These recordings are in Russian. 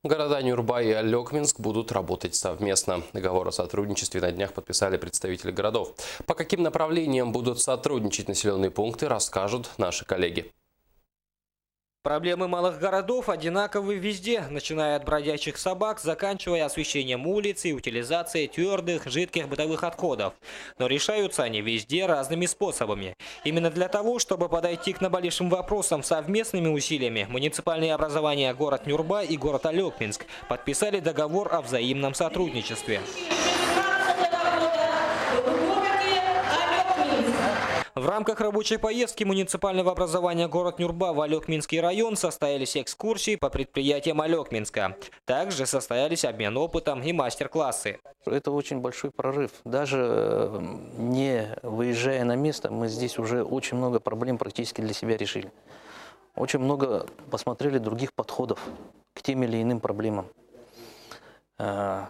Города Нюрба и Алекминск будут работать совместно. Договор о сотрудничестве на днях подписали представители городов. По каким направлениям будут сотрудничать населенные пункты, расскажут наши коллеги. Проблемы малых городов одинаковы везде, начиная от бродячих собак, заканчивая освещением улиц и утилизацией твердых, жидких бытовых отходов. Но решаются они везде разными способами. Именно для того, чтобы подойти к наболевшим вопросам совместными усилиями, муниципальные образования город Нюрба и город Алекминск подписали договор о взаимном сотрудничестве. В рамках рабочей поездки муниципального образования город Нюрба в Алекминский район состоялись экскурсии по предприятиям Алекминска. Также состоялись обмен опытом и мастер-классы. Это очень большой прорыв. Даже не выезжая на место, мы здесь уже очень много проблем практически для себя решили. Очень много посмотрели других подходов к тем или иным проблемам. То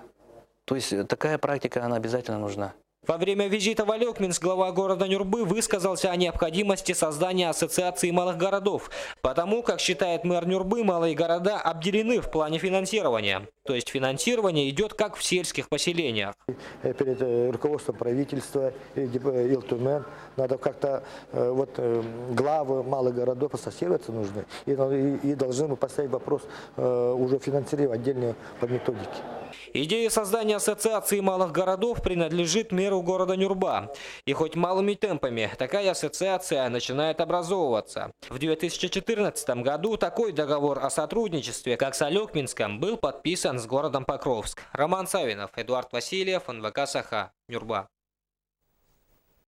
есть такая практика, она обязательно нужна. Во время визита в Алекминск глава города Нюрбы высказался о необходимости создания ассоциации малых городов, потому, как считает мэр Нюрбы, малые города обделены в плане финансирования. То есть финансирование идет как в сельских поселениях. Перед руководством правительства Илтумен надо как-то главы малых городов ассоциироваться нужны и должны мы поставить вопрос уже финансирования отдельно по методике. Идея создания ассоциации малых городов принадлежит мэру города Нюрба. И хоть малыми темпами такая ассоциация начинает образовываться. В 2014 году такой договор о сотрудничестве, как с Алекминском, был подписан с городом Покровск. Роман Савинов, Эдуард Васильев, НВК Саха, Нюрба.